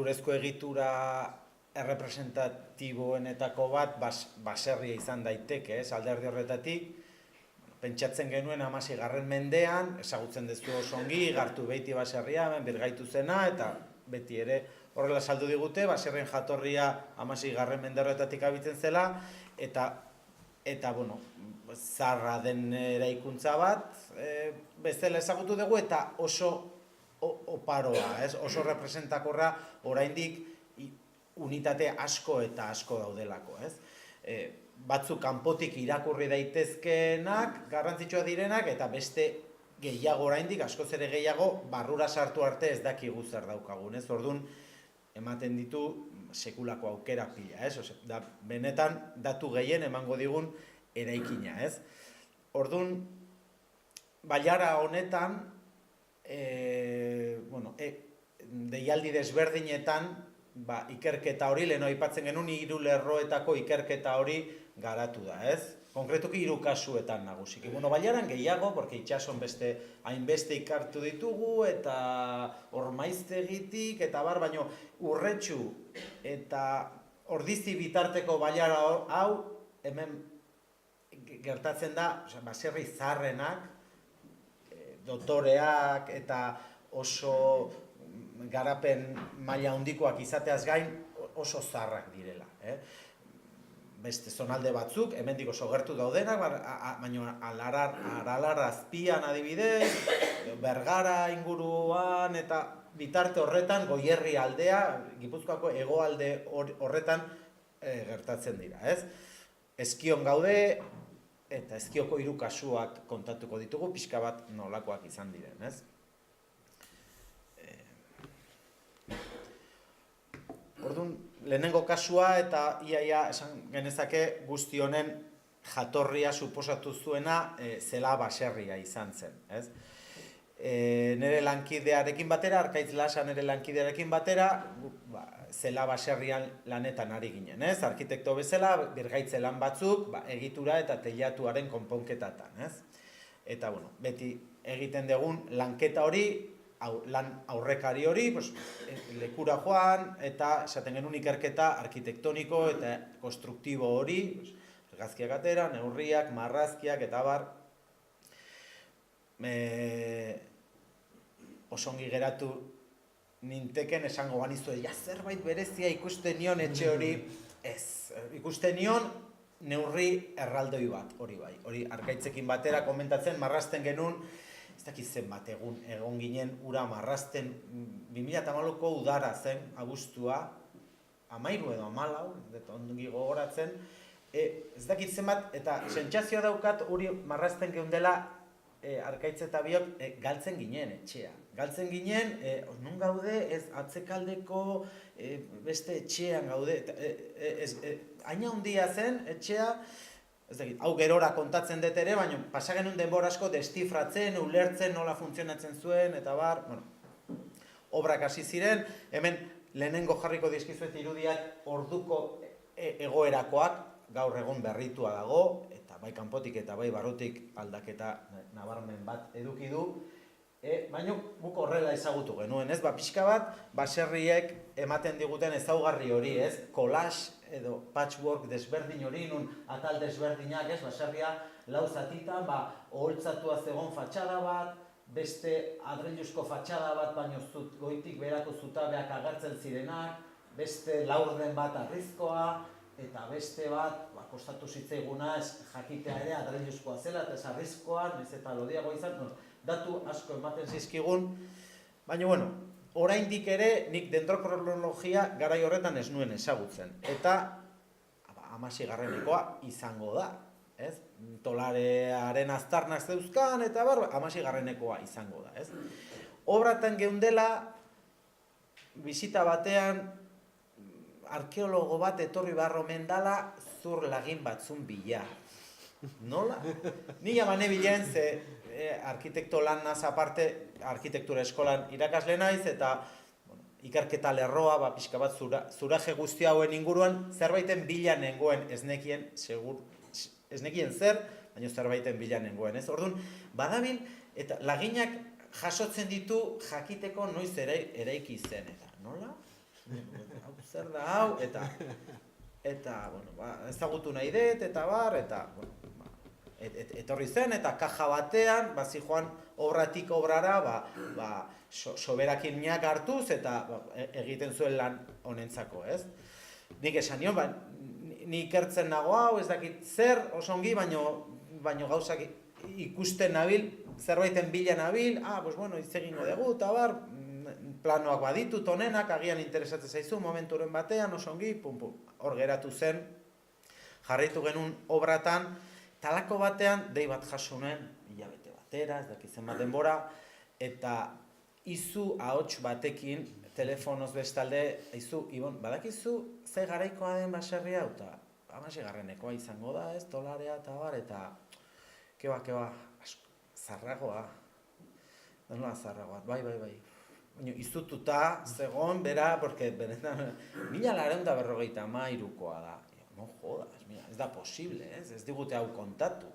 naturezko egitura errepresentatiboenetako bat baserria izan daiteke, alderdi horretatik. Pentsatzen genuen 16. mendean, ezagutzen duzu oso ongi, Gartu Beiti baserria, birgaitu zena, eta beti ere horrela saldu digute, baserrien jatorria 16. mende horretatik abitzen zela, eta bueno, zarra den eraikuntza bat, bezala ezagutu dugu, eta oso oparoa, oso representakorra, oraindik unitate asko eta asko daudelako, batzuk kanpotik irakurri daitezkeenak, garrantzitsua direnak, eta beste gehiago oraindik, askoz ere gehiago, barrura sartu arte ez dakigu zer daukagun, Orduan, ematen ditu sekulako aukera pila, Da, benetan, datu gehien emango digun eraikina, Orduan, bailara honetan, deialdi desberdinetan, ikerketa hori, lehen aipatzen genuen 3 lerroetako ikerketa hori garatu da, Konkretuki 3 kasuetan nagusiki. Bailaran gehiago, porque itxason hainbeste ikartu ditugu, eta Ormaiztegitik, eta baino Urretxu eta Ordizi bitarteko bailara hau, hemen gertatzen da, baserri zaharrenak, dotoreak eta oso garapen maila handikoak izateaz gain oso zaharrak direla. Beste zonalde batzuk, hemendik oso gertu daudenak, baina Aralar azpian adibidez, Bergara inguruan eta bitarte horretan Goierri aldea, Gipuzkoako hegoalde horretan gertatzen dira. Ezkion gaude, eta Ezkioko 3 kasuak kontatuko ditugu, pixka bat nolakoak izan diren. Orduan, lehenengo kasua eta iaia esan genezake guzti honen jatorria suposatu zuena zela baserria izan zen. Nere lankidearekin batera, Arkaitz Lasa nere lankidearekin batera, zela baserrian lanetan ari ginen. Arkitekto bezala, birgaitze lan batzuk, egitura eta teilatuaren konponketatan. Eta, beti egiten dugun lanketa hori, lan aurrekari hori, lekura joan, eta esaten genuen ikerketa arkitektoniko eta konstruktibo hori, argazkiak atera, neurriak, marrazkiak, eta bar, osongi geratu ninteken esango banizue, zerbait berezia ikusten nion etxe hori, ikusten nion neurri erraldoi bat, hori bai. Hori Arkaitzekin batera komentatzen, marrazten genuen, ez dakit zenbat egon ginen ura marrazten 2008ko udara zen, abuztua, 13 edo 14, ongi gogoratzen, ez dakit zenbat, eta sentsazioa daukat hori marrazten geundela Arkaitz eta biok galtzen ginen etxea. Galtzen ginen, nun gaude, ez atzekaldeko beste etxean gaude, haina handia zen etxea, ez dakit, hau gerora kontatzen dut ere, baina pasagenun denbora asko destifratzen, ulertzen nola funtzionatzen zuen, eta bar, obrak hasi ziren, hemen lehenengo jarriko dizkizuet irudiak orduko egoerakoak, gaur egun berritua dago, eta bai kanpotik eta bai barrutik aldaketa nabarmen bat eduki du, baina guk horrela ezagutu genuen, pixka bat, baserriek ematen diguten ezaugarri hori, collage edo patchwork desberdin hori, nun atal desberdinak, baserria lau zatitan, oholtzatua zegoen fatxada bat, beste adreiluzko fatxada bat, baino goitik berako zutabeak agertzen zirenak, beste laurden bat arrizkoa, eta beste bat, kostatu zitzaiguna, jakitea ere adreiluzkoa zela, eta ez arrizkoa, ez eta lodiago izan, datu asko ematen zizkigun, baina, oraindik ere, nik dendrokronologia garai horretan ez nuen ezagutzen, eta 16. izango da, Tolarearen aztarnak zeuzkan, eta 16. izango da, Obratan geundela, bisita batean, arkeologo bat etorri beharro mendala zur lagin batzun bila. Nola? Ni jamane bilen, arkitekto lan naz aparte, arkitektura eskolan irakasle naiz, eta ikerketa lerroa, pixka bat zuraje guzti hauen inguruan, zerbaiten bila nengoen ez nekien zer, baina zerbaiten bila nengoen. Orduan, badabil, eta laginak jasotzen ditu jakiteko noiz eraiki zen, eta nola? hau zer da hau, eta bueno, ezagutu nahi dut, eta bar, eta, bueno, etorri zen, eta kaja batean, zijoan obratik obrara, soberakinak hartuz, eta egiten zuen lan honentzako, ez? Nik esan nion, ni ikertzen nago hau, ez dakit zer, oso ongi, baino gauzak ikusten nabil, zerbaiten bila nabil, pues bueno, hitz egingo dugu, eta bar, planoak baditut honenak, agian interesatzen zaizu, momenturen batean, oso ongi, hor geratu zen, jarraitu genuen obratan, talako batean, dei bat jaso nuen, hilabete batera, ez dakit zenbat denbora, eta izu ahots batekin, telefonoz bestalde, izu, Ibon, badakizu, ze garaikoa den baserria, eta amasigarrenekoa izango da, ez, dolarea eta bar, eta keba, zarragoa, denola zarragoa, bai. Baina izututa, zegoen, bera, porque benetan, 1953koa da. No jodas, mira, ez da posible, ez digute hau kontatu,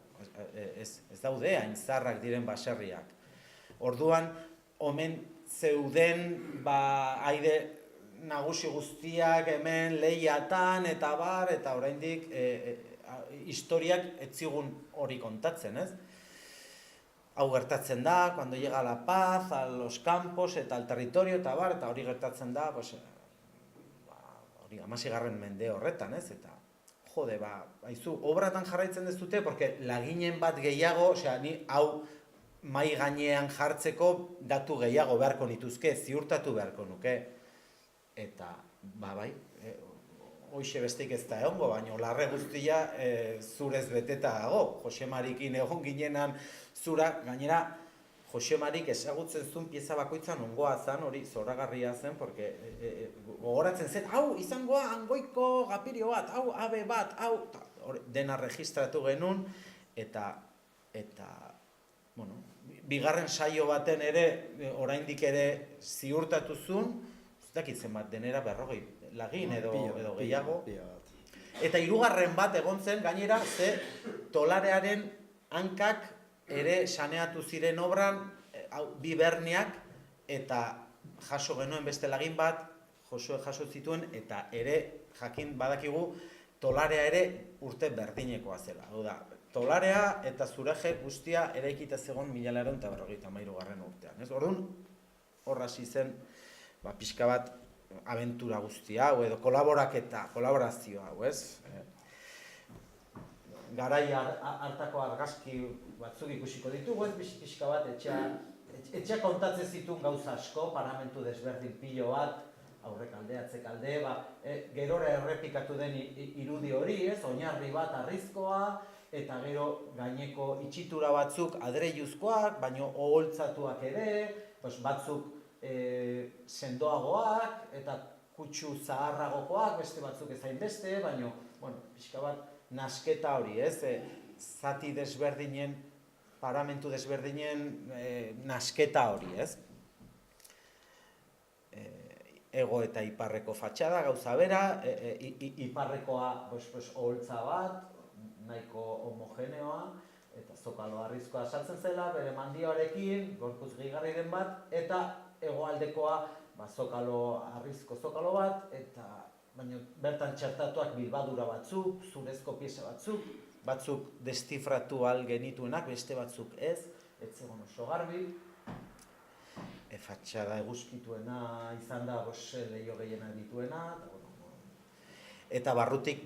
ez daude hain zarrak diren baserriak. Orduan, omen zeuden, haide nagusi guztiak hemen lehiatan eta bar, eta oraindik historiak ez zigun hori kontatzen, ez? Hau gertatzen da, cuando llega la paz, a los campos eta al territorio eta bar, eta hori gertatzen da, hori 16. mende horretan, ez? Eta, jode, haizu, obratan jarraitzen dezute, porque laginen bat gehiago, osea, ni hau mai gainean jartzeko datu gehiago beharko nituzke, ziurtatu beharko nuke. Eta, bai, hoxe besteik ez da egongo, baina larre guztia zurez beteta dago. Josemarikin egon ginenan zura, gainera, Josemarik ezagutzen zuen pieza bakoitzan ongoa zen, hori zoragarria zen, porque gogoratzen zen, hau, izangoa Angoiko gapirio bat, hau, abe bat, hau, dena registratu genuen, eta, bueno, bigarren saio baten ere, oraindik ere ziurtatu zuen, ez dakitzen bat, denera 40 lagin edo gehiago. Eta hirugarren bat egon zen, gainera, ze tolarearen hankak ere saneatu ziren obran, bi berniak, eta jaso genuen beste lagin bat, Josue jaso zituen, eta ere jakin badakigu tolarea ere urte berdinekoa zela. Hau da, tolarea eta zureje guztia eraikita zegoen 1953. urtean. Orduan, hor hasi zen, pixka bat abentura guztia hau, edo kolaborazio hau, ez? Garai hartako argazki batzuk ikusiko ditugu, ez pixka bat etxea kontatzen zituen gauza asko, paramentu desberdin pilo bat, aurrekalde, atzekalde, gerora errepikatu den irudi hori, ez, oinarri bat arrizkoa, eta gero gaineko itxitura batzuk adreiluzkoak, baino oholtzatuak ere, batzuk sendoagoak, eta kutsu zaharragokoak, beste batzuk ezain beste, baino, pixka bat, nasketa hori, ez? Zati desberdinen, paramentu desberdinen nasketa hori, ez? Ego eta iparreko fatxada, gauza bera, iparrekoa oholtza bat, nahiko homogeneoa, eta zokalo arrizkoa sartzen zela, bere mandioarekin, gorputz gehigarriren bat, eta hegoaldekoa zokalo arrizko zokalo bat, eta baina bertan txertatuak bilbadura batzuk, zurezko pieza batzuk destifratu ahal genituenak, beste batzuk ez zegoen oso garbi. Fatxada eguzkituena izan da leio gehiena dituena, eta barrutik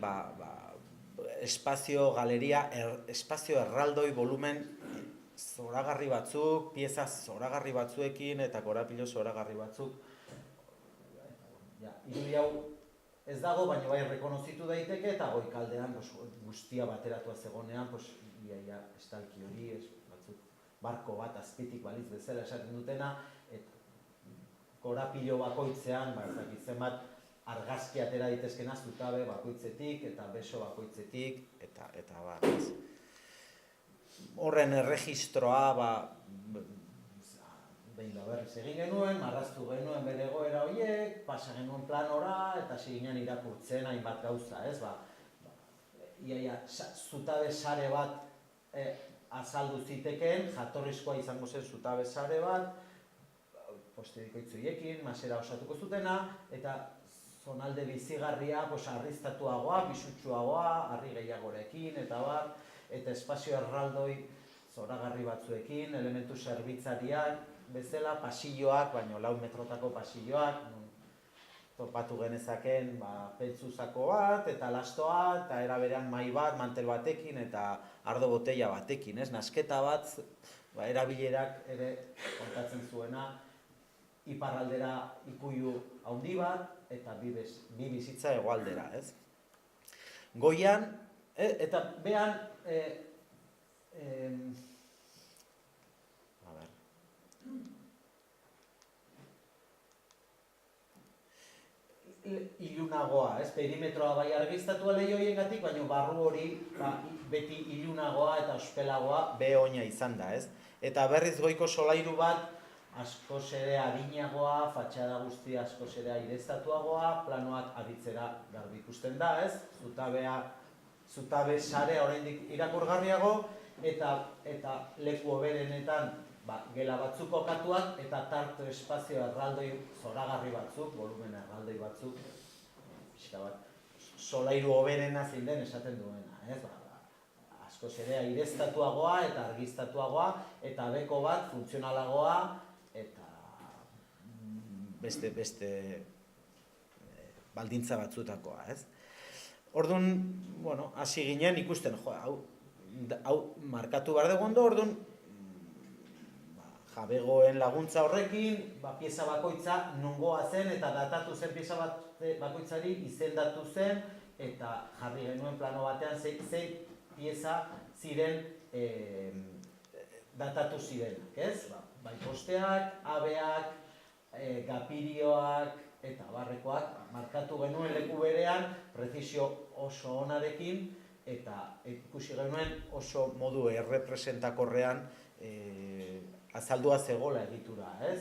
espazio galeria, espazio erraldoi volumen zoragarri batzuk, pieza zoragarri batzuekin eta korapilo zoragarri batzuk. Irudi hau ez dago, baina bai rekonozitu daiteke, eta goikaldean guztia bateratua zegonean, iaia estalki hori, batzuk barko bat azpitik balitz bezala esaten dutena, eta korapilo bakoitzean, zenbat argazki atera ditezkena zutabe bakoitzetik, eta beso bakoitzetik, eta horren erregistroa, behin da berriz egin genuen, marraztu genuen bere egoera horiek, pasa genuen planora, eta seginean irakurtzen hainbat gauza, ez? Iaia, zutabe sare bat azaldu zitekeen, jatorrizkoa izango zen zutabe sare bat, posteriko itzuiekin, masera osatuko zutena, eta zonalde bizigarria, arriztatuagoa, bisutsuagoa, harri gehiagorekin, eta espazio erraldoi zoragarri batzuekin, elementu zerbitzariak, bezala, pasilloak, baino 4 metrotako pasilloak, topatu genezaken pentsuzako bat, eta lastoa, eta era berean mahai bat, mantel batekin, eta ardo botella batekin, ez? Nasketa bat, erabilerak ere kontatzen zuena, iparraldera ikuilu handi bat, eta bi bizitza hegoaldera, ez? Goian, eta behan, ilunagoa, ez? Perimetroa bai argiztatua lehi horiengatik, baina barru hori beti ilunagoa eta ospelagoa behe-oina izan da, ez? Eta berriz goiko solairu bat askoz ere arinagoa, fatxada guztia askoz ere aireztatuagoa, planoak aditzera garbi ikusten da, ez? Zutabe sarea oraindik irakurgarriago, eta leku hoberenetan gela batzuk kokatuak, eta tartu espazio erraldoi zoragarri batzuk, volumen erraldoi batzuk, pixka bat, solairu hoberena zein den esaten duena, ez? Askoz ere aireztatuagoa eta argiztatuagoa, eta beko bat funtzionalagoa, eta beste baldintza batzutakoa, ez? Orduan, hasi ginen ikusten, hau markatu behar dugu ondo, orduan, jabegoen laguntza horrekin, pieza bakoitza nongoa zen, eta datatu zen pieza bakoitzari izendatu zen, eta jarri genuen plano batean zein pieza ziren datatu zirenak, ez? Bai posteak, abeak, gapirioak eta barrekoak markatu genuen leku berean, prezisio oso onarekin, eta ikusi genuen oso modu errepresentakorrean azaldua zegoela egitura, ez?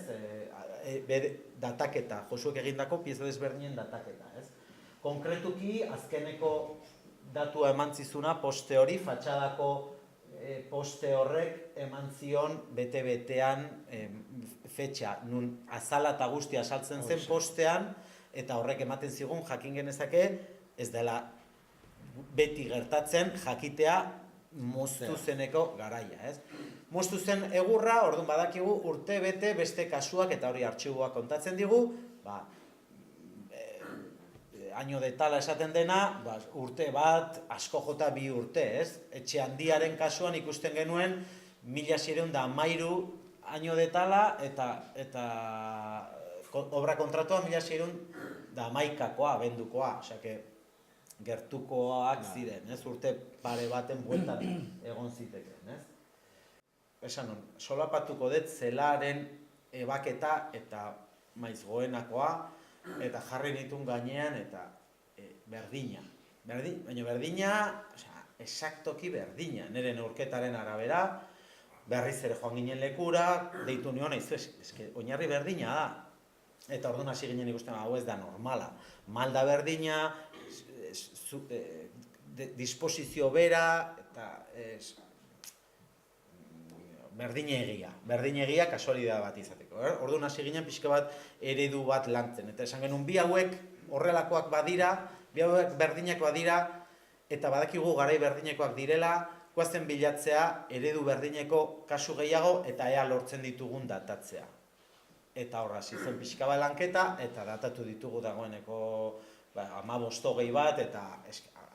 Dataketa, Josuek egindako pieza desberdinen dataketa, ez? Konkretuki, azkeneko datua eman zizuna poste hori, fatxadako poste horrek eman zion bete-betean fetxa, nun azala eta guztia saltzen zen postean, eta horrek ematen zigun jakin genezake, ez dela beti gertatzen jakitea moztu zeneko garaia, ez? Moztu zen egurra, orduan badakigu urte bete beste kasuak, eta hori artxiboak kontatzen digu, año de tala esaten dena, urte bat, asko jota 2 urte, ez? Etxe handiaren kasuan ikusten genuen 1613 año de tala, eta obra kontratua 1611koa, abendukoa, osea, gertukoak ziren, ez? Urte pare baten bueltan egon ziteken, ez? Esan hon, solapatuko dut zelaren ebaketa eta maizgoenakoa, eta jarri nituen gainean, eta berdina. Baina berdina, esaktoki berdina, nire neurketaren arabera, berriz ere joan ginen lekura, deitu nion, oinarri berdina da. Eta orduan hasi ginen ikusten, hau ez da normala. Malda berdina, disposizio bera, eta berdinegia kasualidade bat izateko. Orduan hasi ginen pixka bat eredu bat lantzen. Eta esan genuen, bi hauek horrelakoak badira, bi hauek berdinak badira, eta badakigu garai berdinekoak direla, goazen bilatzea eredu berdineko kasu gehiago, eta ea lortzen ditugun datatzea. Eta horra, zen pixka bat lanketa, eta datatu ditugu dagoeneko 15 bat, eta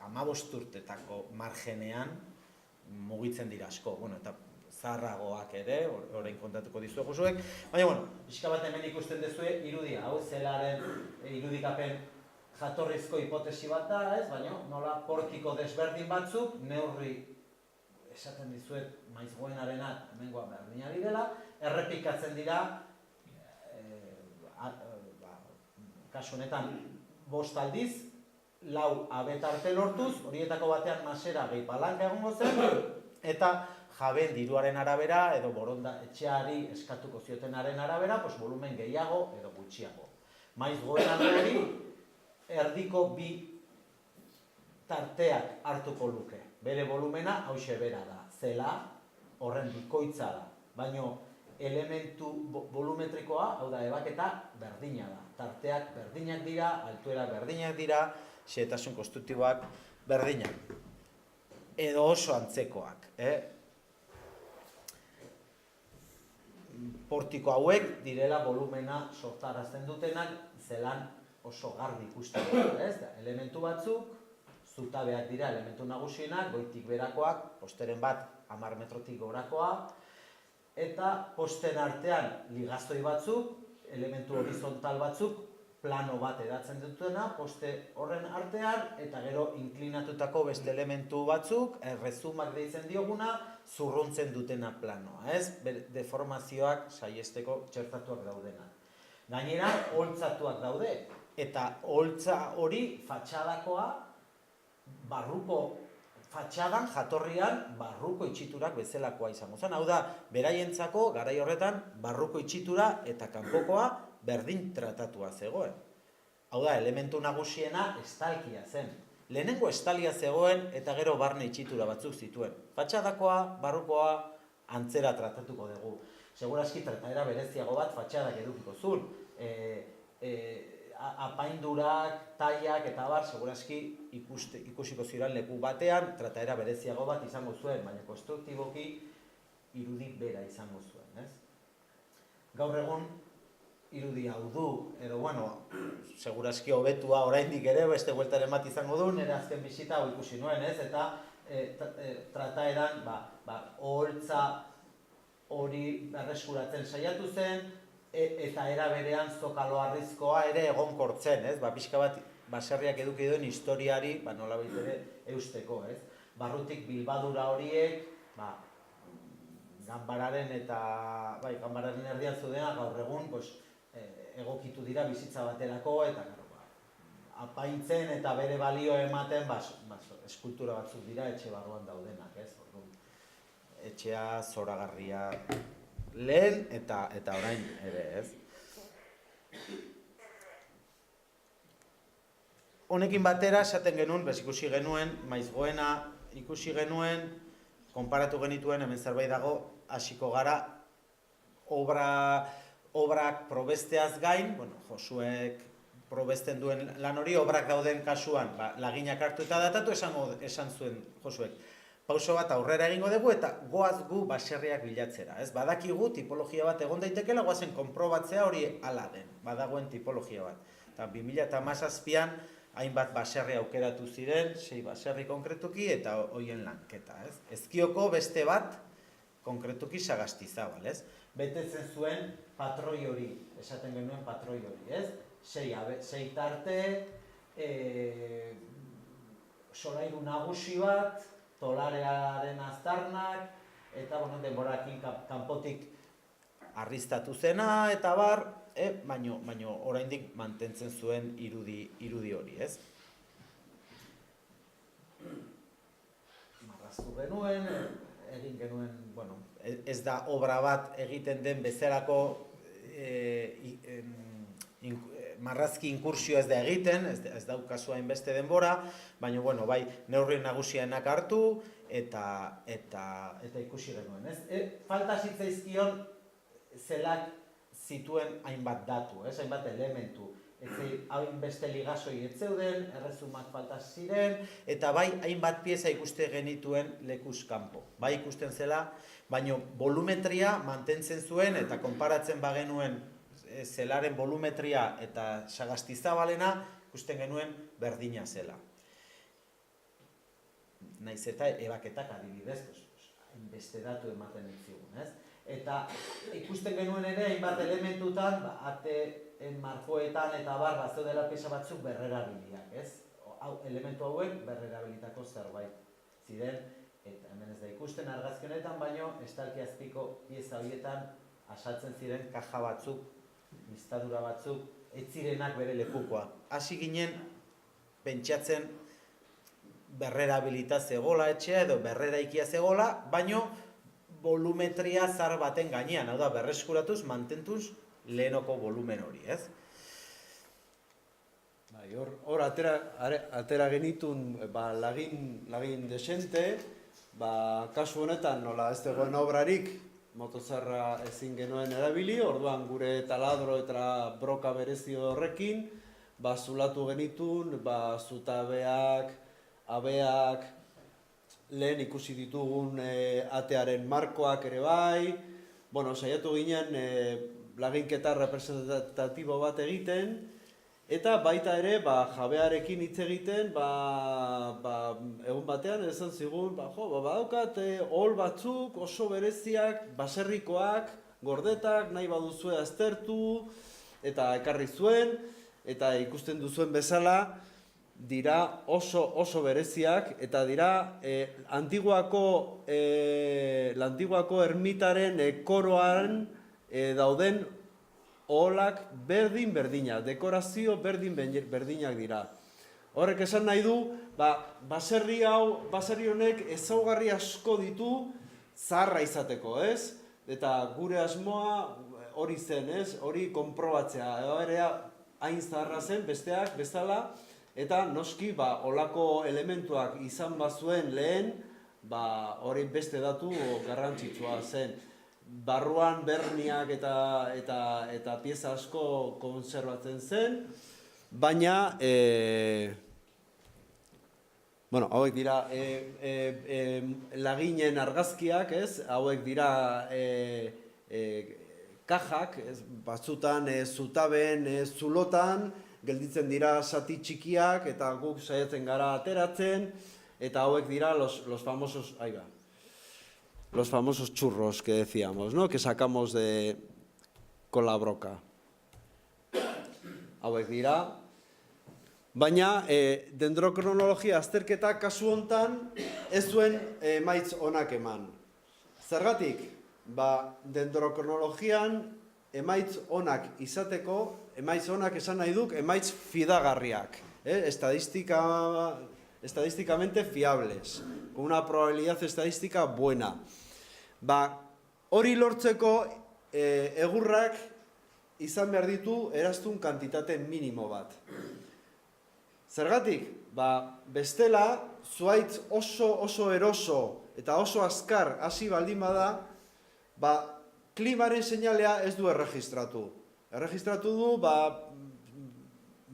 15 urtetako margenean mugitzen dira asko. Eta zaharragoak ere, orain kontatuko dizue Josuek. Baina, pixka bat hemen ikusten duzue irudia. Hau zelaren irudikapen jatorrizko hipotesi bat da, ez? Baina, nola portiko desberdin batzuk, neurri esaten dizuet maizgoenarena hemengoa berdinari dela, errepikatzen dira, kasu honetan 5 aldiz, 4 abetarte lortuz, horietako batean masera gehi palanka egongo zen, eta jabeen diruaren arabera, edo etxeari eskatuko ziotenaren arabera, volumen gehiago edo gutxiago. Maizgoenari erdiko 2 tarteak hartuko luke. Bere volumena hauxe bera da. Zela horren bikoitza da. Baina elementu volumetrikoa, hau da, ebaketa berdina da. Tarteak berdinak dira, altuera berdinak dira, xehetasun konstruktiboak berdinak. Edo oso antzekoak. Portiko hauek direla volumena sortarazten dutenak, zelan oso garbi ikusten dut, elementu batzuk, zutabeak dira elementu nagusienak, goitik berakoak, posteren bat 10 metrotik gorakoa, eta posten artean ligaztoi batzuk, elementu horizontal batzuk, plano bat edatzen dutena, poste horren artean, eta gero inklinatutako beste elementu batzuk, errezumak deitzen dioguna, zurruntzen dutena planoa, deformazioak saiesteko txertatuak daudenak. Gainera, holtzatuak daude, eta holtza hori fatxadakoa, barruko fatxadan, jatorrian, barruko itxiturak bezalakoa izango zen. Hau da, beraientzako, garai horretan, barruko itxitura eta kanpokoa berdin tratatua zegoen. Hau da, elementu nagusiena estalkia zen. Lehenengo estalia zegoen eta gero barne itxitura batzuk zituen. Fatxadakoa, barrukoa, antzera tratatuko dugu. Segurazki trataera bereziago bat fatxadak edukiko zuen. Apaindurak, tailak eta bar, segurazki ikusiko ziren leku batean, trataera bereziago bat izango zuen, baina konstruktiboki irudi bera izango zuen. Gaur egun, irudi hau du, edo, segurazki hobetua oraindik ere, beste bueltaren bat izango du, nire azken bisita hau ikusi nuen, eta trataeran, oholtza hori berreskuratzen saiatu zen, eta era berean zokalo harrizkoa ere egonkortzen, pixka bat baserriak eduki duen historiari, nolabait ere eusteko, Barrutik bilbadura horiek, ganbararen erdian zudena gaur egun egokitu dira bizitza baterako, eta apaintzen eta bere balio ematen eskultura batzuk dira etxe barruan daudenak, etxea zoragarria lehen eta orain ere, Honekin batera, esaten genuen, ikusi genuen, maizgoena ikusi genuen, konparatu genituen, hemen zerbait dago, hasiko gara, obrak probesteaz gain, Josuek probesten duen lan hori, obrak dauden kasuan, laginak hartu eta datatu, esan zuen Josuek. Pauso bat aurrera egingo dugu eta goaz gu baserriak bilatzera. Badakigu tipologia bat egon daitekela, goazen konprobatzea hori hala den, badagoen tipologia bat. Eta 2017an hainbat baserri aukeratu ziren, 6 baserri konkretuki eta hoien lanketa. Ezkioko beste bat konkretuki Sagastizabal. Betetzen zuen patroi hori, esaten genuen patroi hori. 6 tarte, solairu nagusi bat, tolarearen aztarnak, eta denborakin kanpotik arriztatu zena, eta bar, baino oraindik mantentzen zuen irudi hori, Marraztu genuen, egin genuen, ez da obra bat egiten den bezalako marrazki inkursio ez da egiten, ez daukazu hainbeste denbora, baina, bai, neurri nagusianak hartu eta ikusi genuen, Falta zitzaizkion zelak zituen hainbat datu, hainbat elementu. Hainbeste ligazoi ez zeuden, errezumak falta ziren, eta bai, hainbat pieza ikuste genituen lekuz kanpo. Bai ikusten zela, baina volumetria mantentzen zuen eta konparatzen bagenuen zelaren volumetria eta Sagastizabalena ikusten genuen berdina zela. Naiz eta ebaketak adibidez, hainbeste datu ematen zigun, Eta ikusten genuen ere, hainbat elementutan, ateen markoetan eta bar, zeudela pieza batzuk berrerabiliak, elementu hauek berrerabilitako zerbait ziren, eta hemen ez da ikusten argazki honetan, baino estalki azpiko pieza horietan asaltzen ziren kaja batzuk, mistadura batzuk, ez zirenak bere lekukoa. Hasi ginen pentsatzen berrerabilita zegola etxea edo berreraikia zegola, baino volumetria zar baten gainean, hau da, berreskuratuz, mantentuz lehenoko volumen hori, Hor atera genitun lagin desente, kasu honetan nola ez dagoen obrarik, motozarra ezin genuen erabili, orduan gure taladro eta broka berezi horrekin, zulatu genitun, zutabeak, abeak, lehen ikusi ditugun atearen markoak ere bai, saiatu ginen laginketa representatibo bat egiten, eta baita ere, jabearekin hitz egiten, egun batean esan zigun, badaukat ohol batzuk oso bereziak, baserrikoak, gordetak, nahi baduzue aztertu, eta ekarri zuen, eta ikusten duzuen bezala, dira oso bereziak, eta dira Antiguako ermitaren koroan dauden oholak berdin-berdinak, dekorazio berdin-berdinak dira. Horrek esan nahi du, baserri honek ezaugarri asko ditu zaharra izateko, ez? Eta gure asmoa hori zen, ez? Hori konprobatzea, ere hain zaharra zen, besteak, bezala, eta noski, olako elementuak izan bazuen lehen, hori beste datu garrantzitsua zen. Barruan berniak eta pieza asko konserbatzen zen, baina, hauek dira laginen argazkiak, ez? Hauek dira kajak, batzutan zutaben zulotan, gelditzen dira zati txikiak, eta guk saiatzen gara ateratzen, eta hauek dira los famosos, los famosos churros que decíamos, ¿no? Que sacamos con la broca. Hauek dira. Baina, dendrokronologia azterketa kasu hontan ez zuen emaitz onak eman. Zergatik? Dendrokronologian emaitz onak izateko, emaitz onak esan nahi duk, emaitz fidagarriak, estadísticamente fiables, con una probabilidad estadística buena. Hori lortzeko egurrak izan behar ditu eraztun kantitate minimo bat. Zergatik? Bestela, zuhaitz oso eroso eta oso azkar hasi baldin bada, klimaren seinalea ez du erregistratu. Erregistratu du,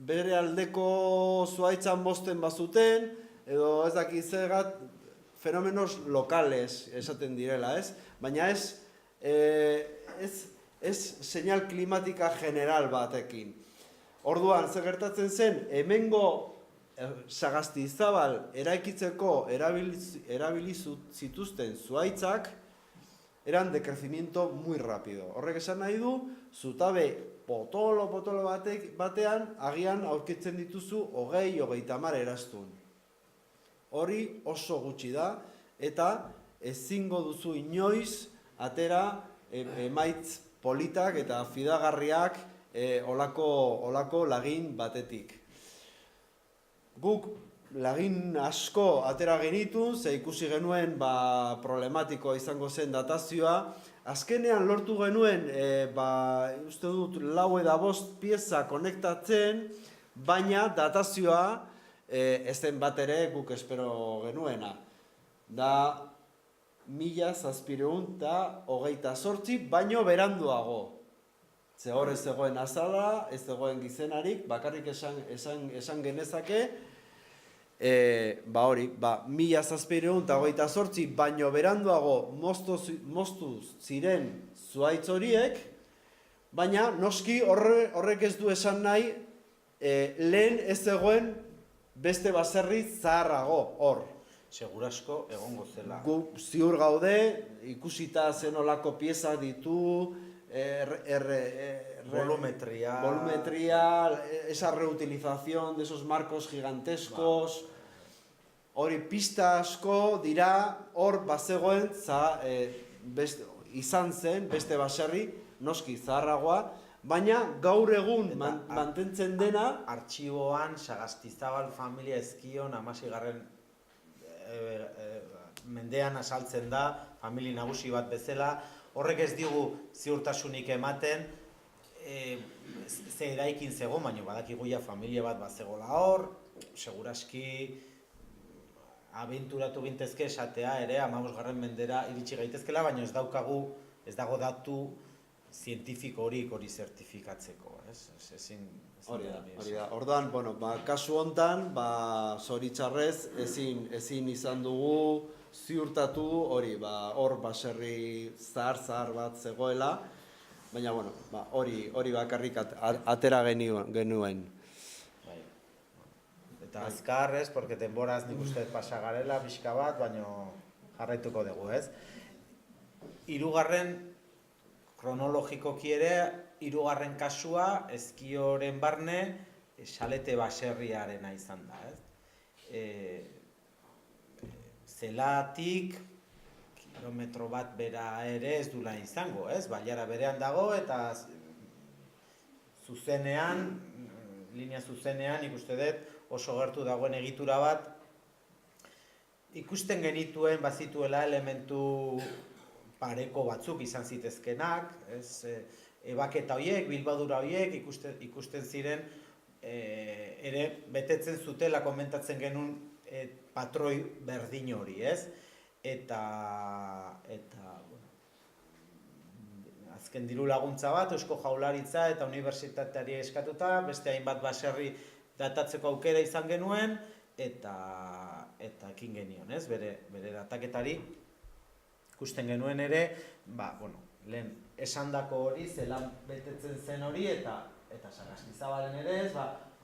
bere aldeko zuhaitzan bosten bazuten, edo ez dakit zegat, fenomenos lokales esaten direla, ez? Baina ez señal klimatika general batekin. Orduan, zer gertatzen zen, hemengo Sagastizabal eraikitzeko erabili zituzten zuhaitzak eran de crecimiento muy rápido. Horrek esan nahi du, zutabe potolo batean agian aurkitzen dituzu 20-30 eraztun. Hori oso gutxi da, eta ezingo duzu inoiz atera emaitz politak eta fidagarriak olako lagin batetik. Guk lagin asko atera genitun, ze ikusi genuen problematikoa izango zen datazioa. Azkenean lortu genuen, uste dut, 4 edo 5 pieza konektatzen, baina datazioa ez den bat ere guk espero genuena. Da 1728 baino beranduago. Ze hor ez zegoen azala, ez zegoen gizenarik, bakarrik esan genezake, hori, 1728 baino beranduago moztu ziren zuhaitz horiek, baina noski horrek ez du esan nahi lehen ez zegoen beste baserri zaharrago hor. Segurasko egongo zela. Gu ziur gaude, ikusita zenolako pieza ditu, volumetría, esa reutilización de esos marcos gigantescos, hori pista asko dira, hor bazegoen, izan zen, beste baserri, noski zaharragoa, baina gaur egun mantentzen dena... Artxiboan, Sagastizabal familia ezkion, 16. Mendean asaltzen da, famili nagusi bat bezala, horrek ez digu ziurtasunik ematen, ze eraikin zegoen, baina badakiguia familia bat bazegola hor, seguraski abenturatu gintezke esatea ere, 15. mendera iritsi gaitezkela, baina ez daukagu ez dago datu zientifikorik hori zertifikatzeko, ez? Hori da. Orduan, bueno, kasu hontan, zoritxarrez ezin izan dugu ziurtatu hori, hor baserri zahar bat zegoela, baina, bueno, hori bakarrik atera genuen. Bai. Eta azkar, ez, porque denboraz nik uste pasagarela pixka bat, baina jarraituko dugu, ez? Hirugarren, kronologikoki ere, hirugarren kasua, Ezkioren barne, Salete baserriarena izan da, ez? Zelatik, kilometro bat bera ere ez dula izango, ez? Bailara berean dago eta zuzenean, linea zuzenean, ikuste dut oso gertu dagoen egitura bat, ikusten genituen bazituela elementu pareko batzuk izan zitezkenak, ez? Ebaketa horiek, bilbadura horiek ikusten ziren ere betetzen zutela komentatzen genuen patroi berdin hori, ez? Eta bueno, azken diru laguntza bat, Eusko Jaurlaritza eta unibertsitateari eskatuta, beste hainbat baserri datatzeko aukera izan genuen, eta ekin genion, ez? Bere dataketari ikusten genuen ere, bueno, lehen esandako hori, zelan betetzen zen hori, eta Sagastizabalen ere ez,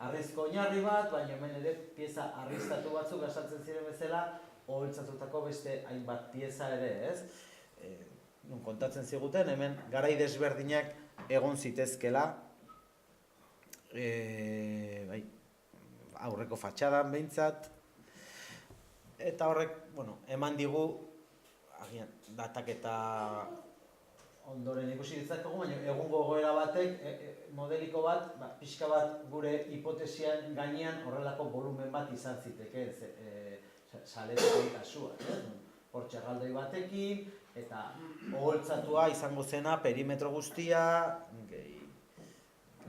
harrizko oinarri bat, baina hemen ere pieza harriztatu batzuk gastatzen ziren bezala, oholtzatutako beste hainbat pieza ere, ez? Non kontatzen ziguten, hemen garai desberdinak egon zitezkela, aurreko fatxadan behintzat, eta horrek, bueno, eman digu, agian, dataketa ondoren ikusi ditzakegu, baina egungo goera batek, modeliko bat, pixka bat gure hipotesian gainean horrelako volumen bat izan ziteke, Saleteko kasua, hortxe erraldoi batekin, eta oholtzatua izango zena perimetro guztia,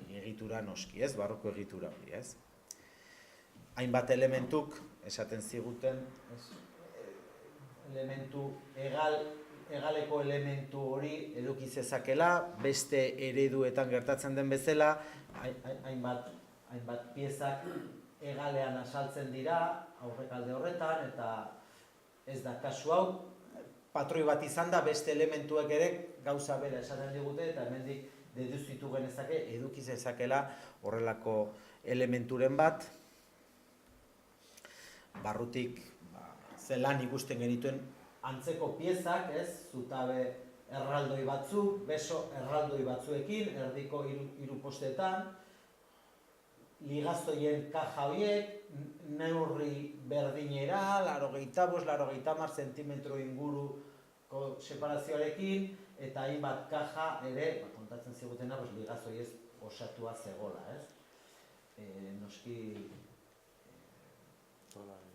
egitura noski, ez? Barroko egitura hori, ez? Hainbat elementuk, esaten ziguten, elementu hegaleko elementu hori eduki zezakela, beste ereduetan gertatzen den bezala, hainbat piezak hegalean asaltzen dira, aurrekalde horretan, eta ez da kasu hau, patroi bat izan da, beste elementuek ere gauza bera esaten digute, eta hemendik deduzitu genezake, eduki zezakela horrelako elementuren bat, barrutik zelan ikusten genituen antzeko piezak, ez, zutabe erraldoi batzuk, beso erraldoi batzuekin, erdiko hiru postetan, ligazoien kaja horiek, neurri berdinera, 85-90 zentimetro inguruko separazioarekin, eta hainbat kaja ere, kontatzen zigutena, ligazoiez osatua zegola, ez? Noski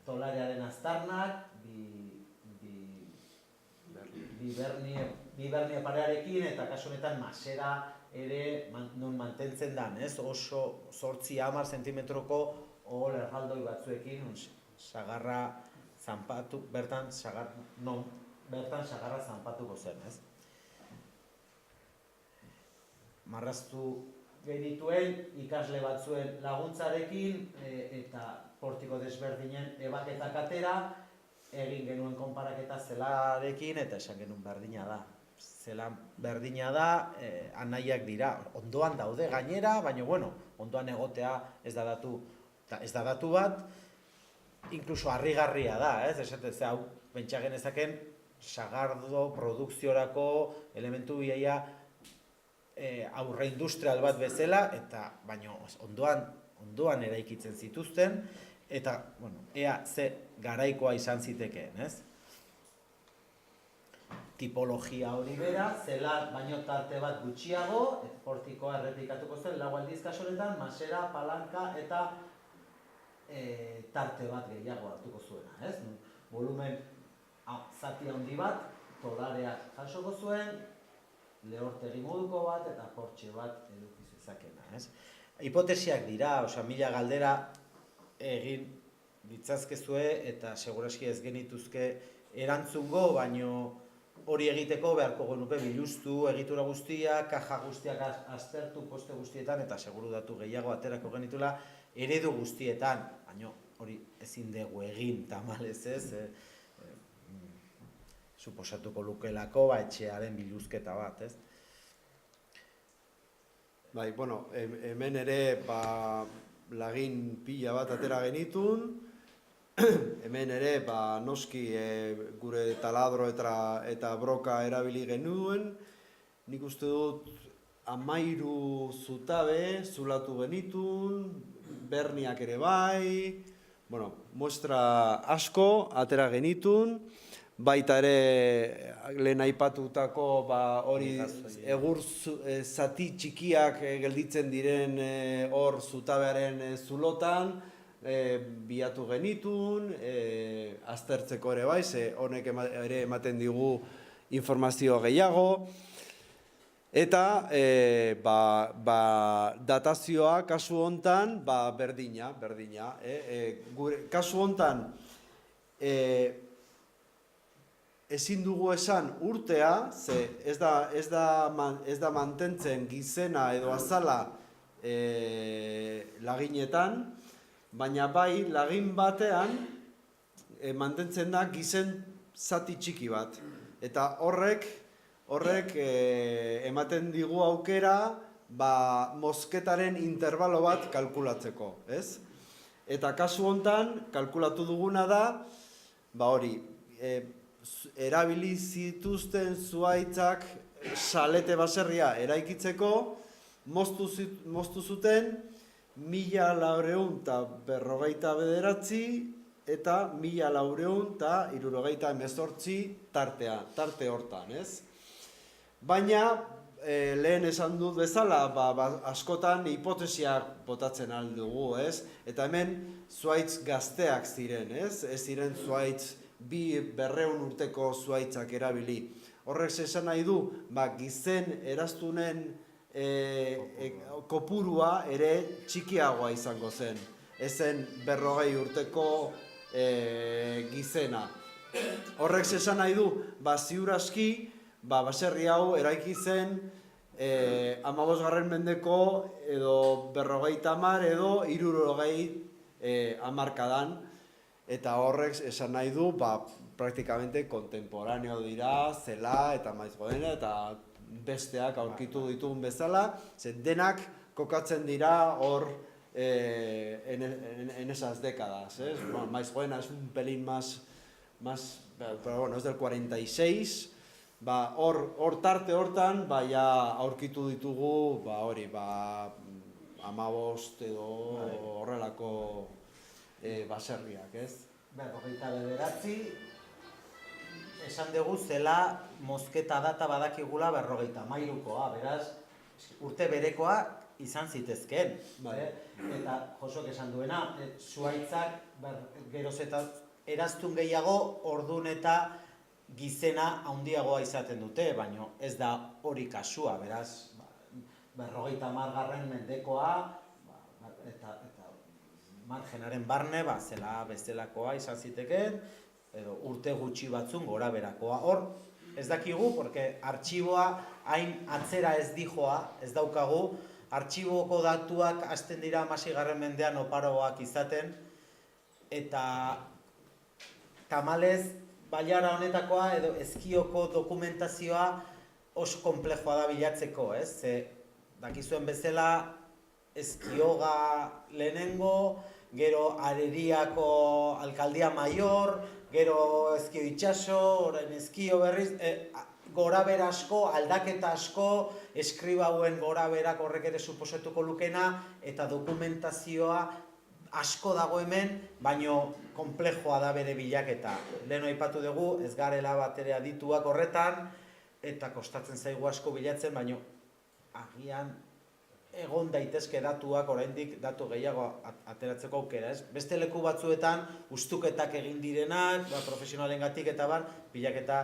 tolarearen aztarnak, bibernia parearekin, eta kasu honetan masera ere non mantentzen dan, ez? Oso 8-10 zentimetroko ohol erraldoi batzuekin, sagarra zanpatu, bertan sagarra zanpatuko zen, ez? Marraztu genituen ikasle batzuen laguntzarekin, eta portiko desberdinen ebaketak atera, egin genuen konparaketa zelarekin, eta esan genuen berdina da. Zelan berdina da, anaiak dira, ondoan daude gainera, baina, bueno, ondoan egotea ez da datu bat, inkluso harrigarria da, ez? Esatez, hau, pentsa genezaken, sagardo produkziorako elementu biaia aurre industrial bat bezala, eta, baina, ondoan eraikitzen zituzten, eta, bueno, ea ze garaikoa izan zitekeen, ez? Tipologia hori bera, zelan baino tarte bat gutxiago, portikoa errepikatuko zen, lau aldiz kasu honetan, masera, palanka eta tarte bat gehiago hartuko zuena, ez? Volumen zati handi bat, tolareak jasoko zuen, lehortegi moduko bat eta portxe bat eduki zezakena, ez? Hipotesiak dira, osea, mila galdera egin ditzazkezue eta seguraski ez genituzke erantzungo, baino hori egiteko beharko genuke biluztu egitura guztiak, kaja guztiak aztertu poste guztietan eta seguru datu gehiago aterako genitula eredu guztietan, baina hori ezin dugu egin tamalez ez, suposatuko lukelako etxearen biluzketa bat, ez? Bai, bueno, hemen ere lagin pila bat atera genitun, hemen ere noski gure taladro eta broka erabili genuen, nik uste dut 13 zutabe zulatu genitun, berniak ere bai, bueno, muestra asko atera genitun, baita ere lehen aipatutako hori egur zati txikiak gelditzen diren hor zutabearen zulotan, bilatu genitun, aztertzeko ere bai, ze honek ere ematen digu informazio gehiago, eta datazioa kasu hontan berdina. Kasu hontan ezin dugu esan urtea, ze ez da mantentzen gizena edo azala laginetan, baina bai lagin batean mantentzen da gizen zati txiki bat. Eta horrek ematen digu aukera mozketaren intervalo bat kalkulatzeko, ez? Eta kasu hontan kalkulatu duguna da, hori, erabili zituzten zuhaitzak salete baserria eraikitzeko, moztu zuten 1459 eta 1478 tarte hortan, ez? Baina, lehen esan dut bezala, askotan hipotesiak botatzen aldugu, ez? Eta hemen zuhaitz gazteak ziren, ez? Ez ziren zuhaitz 200 urteko zuhaitzak erabili. Horrek esan nahi du, gizen eraztunen kopurua ere txikiagoa izango zen. Ezen 200 urteko gizena. Horrek esan nahi du, ziur aski, baserri hau eraiki zen 15. mendeko edo 50 edo 60 hamarkadan, eta horrek esan nahi du, praktikamente kontemporaneo dira, zela eta Maizgodena eta besteak aurkitu ditugun bezala, denak kokatzen dira hor en esas décadas, ¿eh? Bueno, Maizgodena es un pelín más, pero bueno, es del 46, hor tarte hortan, ja aurkitu ditugu, hori, 15 edo horrelako baserriak, ez? 49, esan dugu zela mozketa data badakigula 53koa, beraz, urte berekoa izan zitezkeen. Eta Josok esan duena, zuhaitzak geroz eta eraztun gehiago ordun eta gizena handiagoa izaten dute, baina ez da hori kasua, beraz, 50. mendekoa eta margenaren barne, zela bestelakoa izan zitekeen, edo urte gutxi batzun gora berakoa. Hor, ez dakigu, porque artxiboa hain atzera ez dijoa, ez daukagu, artxiboko datuak hasten dira 16. mendean oparoak izaten, eta tamalez, bailara honetakoa edo ezkioko dokumentazioa oso konplexoa da bilatzeko, ez? Dakizuen bezala, ezkioga lehenengo, gero Areriako alkaldia mayor, gero ezkio itxaso, orain ezkio berriz, gorabera asko, aldaketa asko, eskribauen goraberak horrek ere suposatuko lukena, eta dokumentazioa asko dago hemen, baino konplexoa da bere bilaketa. Lehen aipatu dugu, ez garela bat ere adituak horretan, eta kostatzen zaigu asko bilatzen, baino agian egon daitezke datuak oraindik datu gehiago ateratzeko aukera, ez? Beste leku batzuetan ustuketak egin direnak, profesionalengatik eta bilaketa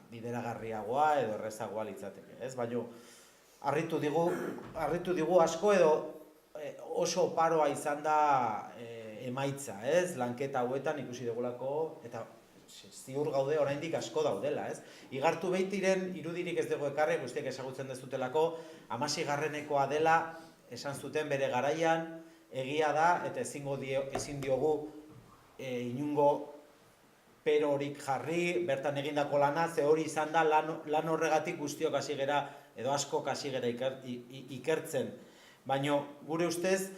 bideragarriagoa edo errezagoa litzateke, ez? Baina harritu digu asko edo oso oparoa izan da emaitza, ez? Lanketa hauetan ikusi dugulako eta ziur gaude oraindik asko daudela, ez? Igartu Beitiren irudirik ez dugu ekarri, guztiek ezagutzen dezutelako, 16. dela, esan zuten bere garaian, egia da, eta ezin diogu inungo perorik jarri, bertan egindako lana, ze hori izan da lan horregatik guztiok hasi gera, edo askok hasi gera ikertzen. Baina gure ustez,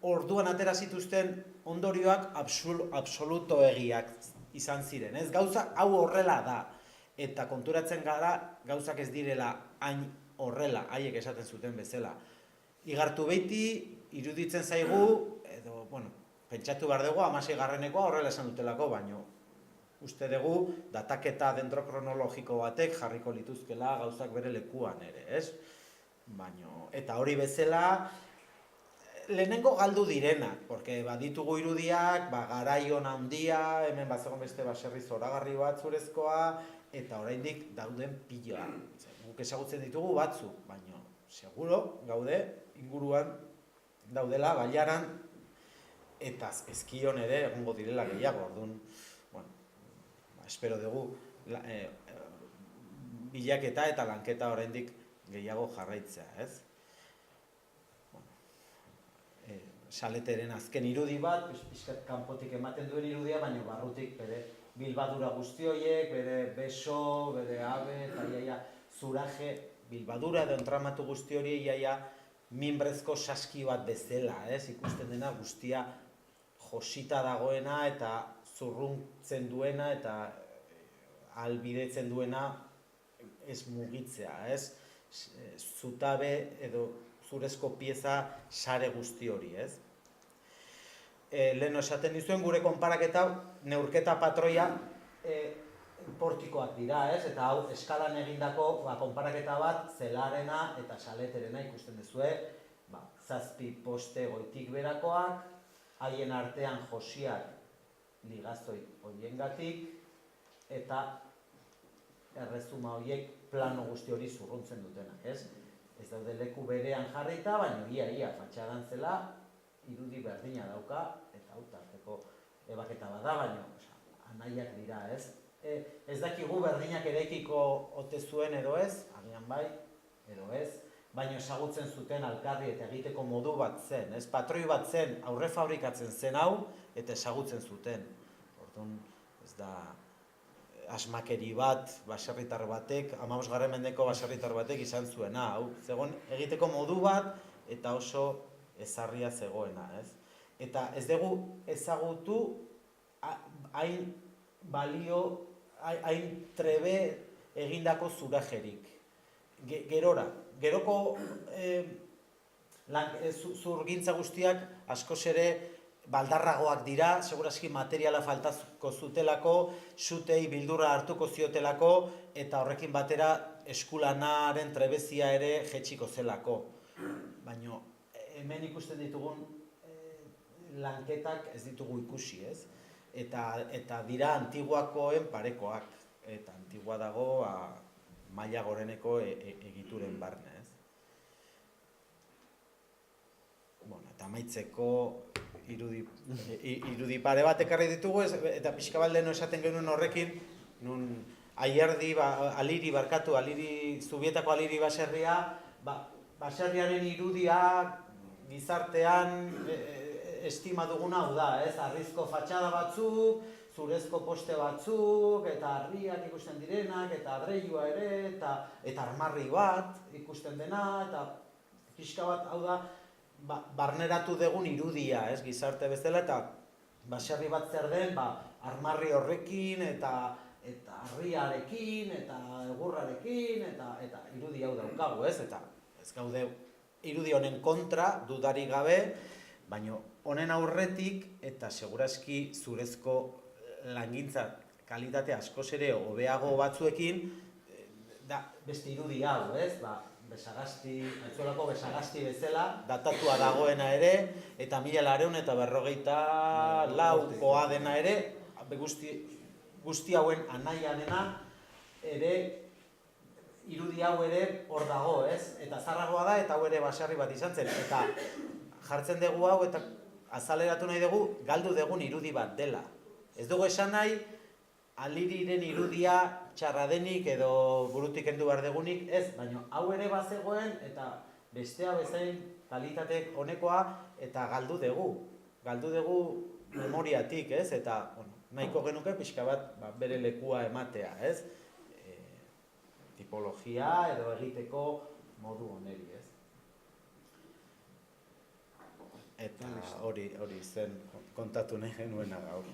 orduan atera zituzten ondorioak absoluto egiak izan ziren. Ez gauza hau horrela da, eta konturatzen gara gauzak ez direla hain horrela, haiek esaten zuten bezala. Igartu Beiti iruditzen zaigu, edo, bueno, pentsatu behar dugu, 16. horrela esan dutelako, baino uste dugu dataketa dendrokronologiko batek jarriko lituzkela gauzak bere lekuan ere, ez? Baino, eta hori bezala, lehenengo galdu direnak, porque baditugu irudiak, garaion handia, hemen bazegon beste baserri zoragarri bat zurezkoa, eta oraindik dauden piloa. Guk ezagutzen ditugu batzuk, baino, seguro, gaude, inguruan daudela, baiaran, eta ezkion ere egongo direla gehiago, orduan, bueno, espero dugu bilaketa eta lanketa oraindik gehiago jarraitzea, ez? Saleteren azken irudi bat, pixkat kanpotik ematen duen irudia, baina barrutik bere bilbadura guzti horiek, bere beso, bere abe, eta iaia zuraje, bilbadura edo entramatu guzti hori iaia minbrezko saski bat bezala, ez? Ikusten dena guztia josita dagoena eta zurruntzen duena eta ahalbidetzen duena ez mugitzea, ez? Zutabe edo zurezko pieza sare guzti hori, ez? Lehen esaten dizuen gure konparaketa, neurketa patroia portikoak dira, ez? Eta hau eskalan egindako konparaketa bat zelarena eta saleterena ikusten duzue, 7 poste goitik berakoak, haien artean josiak ligazoi horiengatik, eta errezuma horiek plano guzti hori zurruntzen dutenak, ez? Ez daude leku berean jarrita, baina ia fatxadan zela irudi berdina dauka, eta hau tarteko ebaketa bada, baina anaiak dira, ez? Ez dakigu berdinak eraikiko ote zuen edo ez, agian bai, edo ez, baina ezagutzen zuten alkarri eta egiteko modu bat zen, ez? Patroi bat zen, aurre fabrikatzen zen hau, eta ezagutzen zuten. Orduan, ez da asmakeri bat, baserritar batek, 15. mendeko baserritar batek izan zuena, hau, zegoen egiteko modu bat, eta oso ezarria zegoena, ez? Eta ez dugu ezagutu hain balio, hain trebe egindako zurajerik. Geroko zurgintza guztiak askoz ere baldarragoak dira, segurazki materiala faltazko zutelako, sutei bildurra hartuko ziotelako, eta horrekin batera eskulanaren trebezia ere jetxiko zelako. Baina hemen ikusten ditugun lanketak ez ditugu ikusi, ez? Eta dira antiguakoen parekoak, eta antigua dago maila goreneko egituren barne, ez? Bueno, eta amaitzeko irudi pare bat ekarri ditugu, eta pixka bat leheno esaten genuen horrekin, nun Aierdi, Zubietako Aliri baserria, baserriaren irudia gizartean estima duguna hau da, ez? Harrizko fatxada batzuk, zurezko poste batzuk, eta harriak ikusten direnak, eta adreilua ere, eta armarri bat ikusten dena, eta pixka bat hau da, barneratu dugun irudia, ez, gizarte bezala, eta baserri bat zer den, armarri horrekin, eta harriarekin, eta egurrarekin, eta irudi hau daukagu, ez, eta ez gaude irudi honen kontra, dudarik gabe, baina honen aurretik, eta segurazki zurezko langintza kalitate askoz ere hobeago batzuekin, da beste irudi hau, ez, Aitzolako Besagasti bezala, datatua dagoena ere, eta 1954koa dena ere, guzti hauen anaia dena, ere, irudi hau ere hor dago, ez? Eta zarragoa da, eta hau ere baserri bat izan zen, eta jartzen dugu hau, eta azaleratu nahi dugu, galdu dugun irudi bat dela. Ez dugu esan nahi, Aliriren irudia txarra denik edo burutik kendu behar degunik, ez, baina hau ere bazegoen eta bestea bezain kalitate honekoa eta galdu dugu memoriatik, ez, eta nahiko genuke pixka bat bere lekua ematea, ez, tipologia edo egiteko modu honeri, ez. Eta hori zen kontatu nahi genuena gaur.